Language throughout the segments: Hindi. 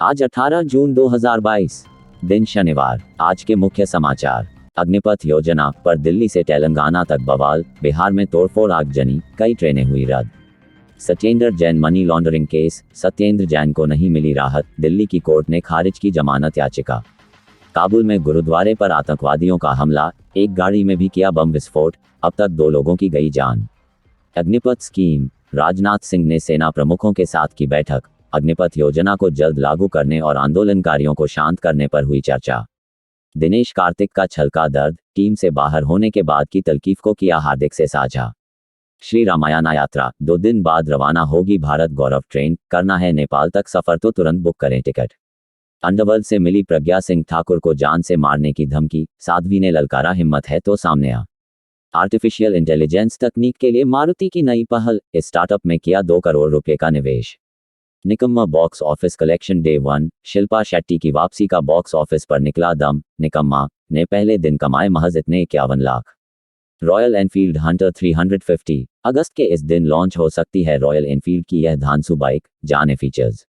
आज 18 जून 2022, दिन शनिवार। आज के मुख्य समाचार। अग्निपथ योजना पर दिल्ली से तेलंगाना तक बवाल, बिहार में तोड़फोड़ आगजनी, कई ट्रेनें हुई रद्द। Satyendra Jain money laundering case, Satyendra Jain को नहीं मिली राहत, दिल्ली की कोर्ट ने खारिज की जमानत याचिका। काबुल में गुरुद्वारे पर आतंकवादियों का हमला, एक गाड़ी में भी किया बम विस्फोट, अब तक 2 लोगों की गई जान। अग्निपथ स्कीम, राजनाथ सिंह ने सेना प्रमुखों के साथ की बैठक, अग्निपथ योजना को जल्द लागू करने और आंदोलनकारियों को शांत करने पर हुई चर्चा। दिनेश कार्तिक का छलका दर्द, टीम से बाहर होने के बाद की तलकीफ को किया हार्दिक से साझा। श्री रामायण यात्रा, 2 दिन बाद रवाना होगी भारत गौरव ट्रेन, करना है नेपाल तक सफर तो तुरंत बुक करें टिकट। अंडरवर्ल्ड से मिली प्रज्ञा सिंह ठाकुर को जान से मारने की धमकी, साध्वी ने ललकारा हिम्मत है तो सामने आ। आर्टिफिशियल इंटेलिजेंस तकनीक के लिए मारुति की नई पहल, इस स्टार्टअप में किया 2 करोड़ रुपए का निवेश। निकम्मा box office collection day 1, Shilpa Shetty की वापसी का बॉक्स ऑफिस पर निकला दम, निकम्मा ने पहले दिन कमाए महज इतने 51 लाख। रॉयल एनफील्ड हंटर 350, अगस्त के इस दिन लॉन्च हो सकती है रॉयल एनफील्ड की यह धांसू बाइक, जाने फीचर्स।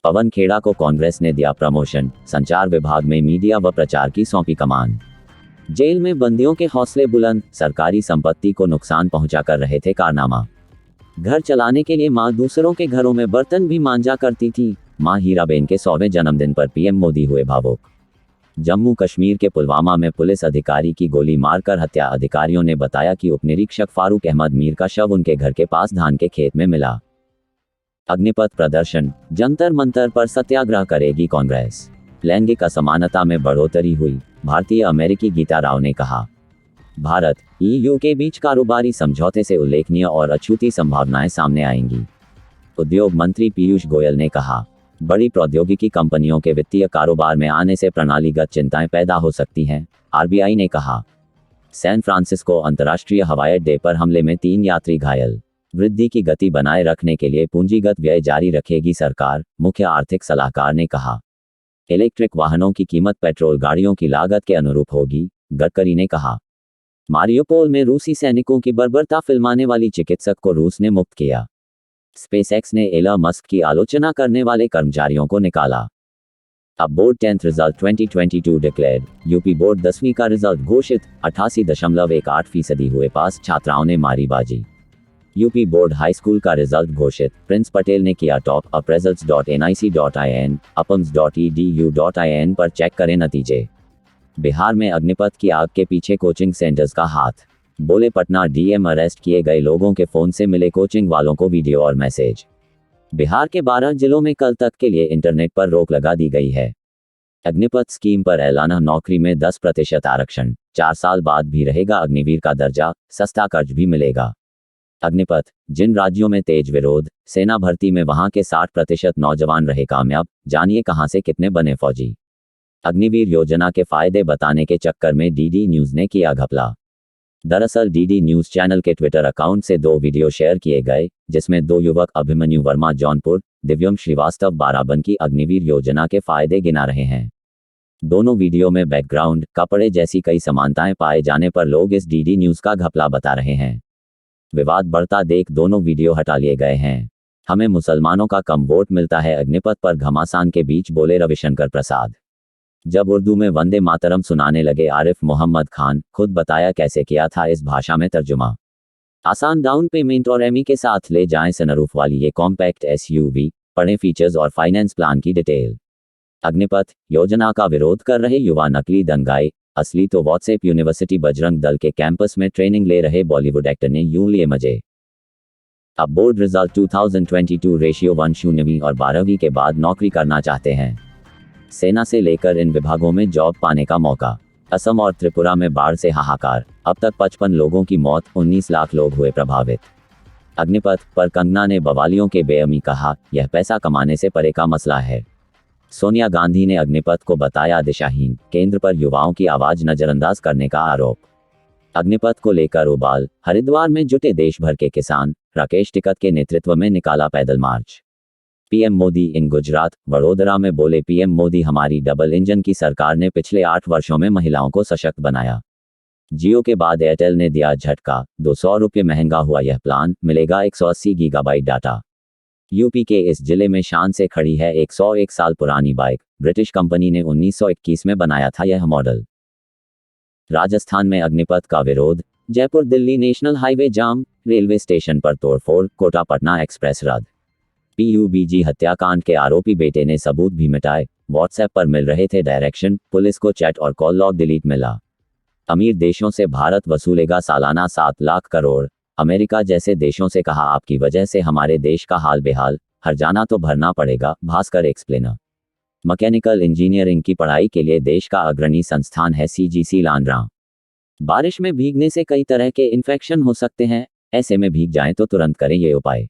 पवन खेड़ा को कांग्रेस ने दिया प्रमोशन, संचार विभाग में मीडिया व प्रचार की सौंपी कमान। जेल में बंदियों के हौसले बुलंद, सरकारी संपत्ति को नुकसान पहुंचा कर रहे थे कारनामा। घर चलाने के लिए मां दूसरों के घरों में बर्तन भी मांजा करती थी। मां हीराबेन के 100वें जन्मदिन पर पीएम मोदी हुए भावुक। जम्मू कश्मीर के पुलवामा में पुलिस अधिकारी की गोली मारकर हत्या, अधिकारियों ने बताया कि उपनिरीक्षक फारूक अहमद मीर का शव उनके घर के पास धान के खेत में मिला। अग्निपथ प्रदर्शन, जंतर मंतर पर सत्याग्रह करेगी कांग्रेस। लैंगिक असमानता में बढ़ोतरी हुई, भारतीय अमेरिकी गीता राव ने कहा। भारत ईयू के बीच कारोबारी समझौते से उल्लेखनीय और अछूती संभावनाएं सामने आएंगी। उद्योग मंत्री पीयूष गोयल ने कहा, बड़ी प्रौद्योगिकी कंपनियों के वित्तीय कारोबार में आने से प्रणालीगत चिंताएं पैदा हो सकती हैं, आरबीआई ने कहा। सैन फ्रांसिस्को अंतर्राष्ट्रीय हवाई अड्डे पर हमले में 3 यात्री घायल। वृद्धि की गति बनाए रखने के लिए पूंजीगत व्यय जारी रखेगी सरकार, मुख्य आर्थिक सलाहकार ने कहा। इलेक्ट्रिक वाहनों की कीमत पेट्रोल गाड़ियों की लागत के अनुरूप होगी, गडकरी ने कहा। मारियोपोल में रूसी सैनिकों की बर्बरता फिल्माने वाली चिकित्सक को रूस ने मुक्त किया। स्पेसएक्स ने एलन मस्क की आलोचना करने वाले कर्मचारियों को निकाला। अब board 10th result 2022 declared, UP board 10वीं का रिजल्ट घोषित, 88.18% हुए पास, छात्राओं ने मारी बाजी। यूपी बोर्ड हाई स्कूल का रिजल्ट घोषित, प्रिंस पटेल ने किया टॉप। apressults.nic.in, apams.edu.in पर चेक करें नतीजे। बिहार में अग्निपथ की आग के पीछे कोचिंग सेंटर्स का हाथ, बोले पटना डीएम। अरेस्ट किए गए लोगों के फोन से मिले कोचिंग वालों को वीडियो और मैसेज। बिहार के 12 जिलों में कल तक के लिए इंटरनेट पर रोक लगा दी गई है। अग्निपथ स्कीम पर ऐलान, नौकरी में 10% आरक्षण, 4 साल बाद भी रहेगा अग्निवीर का दर्जा, सस्ता कर्ज भी मिलेगा। अग्निपथ, जिन राज्यों में तेज विरोध, सेना भर्ती में वहां के 60% नौजवान रहे कामयाब, जानिए कहां से कितने बने फौजी। अग्निवीर योजना के फायदे बताने के चक्कर में डीडी न्यूज ने किया घपला। दरअसल डीडी न्यूज चैनल के ट्विटर अकाउंट से 2 वीडियो शेयर किए गए, जिसमें 2 युवक अभिमन्यु वर्मा जौनपुर, दिव्यम श्रीवास्तव बाराबंकी अग्निवीर योजना के फायदे गिना रहे हैं। दोनों वीडियो में बैकग्राउंड, कपड़े जैसी कई समानताएं पाए जाने पर लोग इस डीडी न्यूज का घपला बता रहे हैं। विवाद बढ़ता देख दोनों वीडियो हटा लिए गए हैं। हमें मुसलमानों का कम वोट मिलता है, अग्निपथ पर घमासान के बीच बोले रविशंकर प्रसाद। जब उर्दू में वंदे मातरम सुनाने लगे आरिफ मोहम्मद खान, खुद बताया कैसे किया था इस भाषा में तर्जुमा। आसान डाउन पेमेंट और एमई के साथ ले जाएं सनरूफ वाली ये कॉम्पैक्ट एसयूवी, पढ़ें फीचर्स और फाइनेंस प्लान की डिटेल। अग्निपथ योजना का विरोध कर रहे युवा नकली दंगाई, असली तो व्हाट्सएप। यूनिवर्सिटी बजरंग दल के कैंपस में ट्रेनिंग ले रहे बॉलीवुड एक्टर ने यूं लिए मजे। अब बोर्ड रिजल्ट 2022 रेशियो 1 0वीं और 12वीं के बाद नौकरी करना चाहते हैं। सेना से लेकर इन विभागों में जॉब पाने का मौका। असम और त्रिपुरा में बाढ़ से हाहाकार, अब तक 55 लोगों की मौत, 19 लाख लोग हुए प्रभावित। अग्निपथ पर कंगना ने बवालियों के बेअमी कहा, यह पैसा कमाने से परे का मसला है। सोनिया गांधी ने अग्निपथ को बताया दिशाहीन, केंद्र पर युवाओं की आवाज नजरअंदाज करने का आरोप। अग्निपथ को लेकर उबाल, हरिद्वार में जुटे देश भर के किसान, राकेश टिकैत के नेतृत्व में निकाला पैदल मार्च। पीएम मोदी इन गुजरात, वडोदरा में बोले पीएम मोदी, हमारी डबल इंजन की सरकार ने पिछले 8 वर्षों में महिलाओं को सशक्त बनाया। जियो के बाद एयरटेल ने दिया झटका, 200 रुपये महंगा हुआ यह प्लान, मिलेगा 180 गीगाबाइट डाटा। यूपी के इस जिले में शान से खड़ी है 101 साल पुरानी बाइक। ब्रिटिश कंपनी ने 1921 में बनाया था यह मॉडल। राजस्थान में अग्निपथ का विरोध, जयपुर दिल्ली नेशनल हाईवे जाम, रेलवे स्टेशन पर तोड़फोड़, कोटा पटना एक्सप्रेस रद्द। पीयूबीजी हत्याकांड के आरोपी बेटे ने सबूत भी मिटाए, व्हाट्सएप पर मिल रहे थे डायरेक्शन, पुलिस को चैट और कॉल लॉग डिलीट मिला। अमीर देशों से भारत वसूलेगा सालाना 7 लाख करोड़। अमेरिका जैसे देशों से कहा आपकी वजह से हमारे देश का हाल बेहाल, हर्जाना तो भरना पड़ेगा। भास्कर एक्सप्लेनर। मैकेनिकल इंजीनियरिंग की पढ़ाई के लिए देश का अग्रणी संस्थान है सीजीसी लांडरा। बारिश में भीगने से कई तरह के इन्फेक्शन हो सकते हैं, ऐसे में भीग जाएं तो तुरंत करें ये उपाय।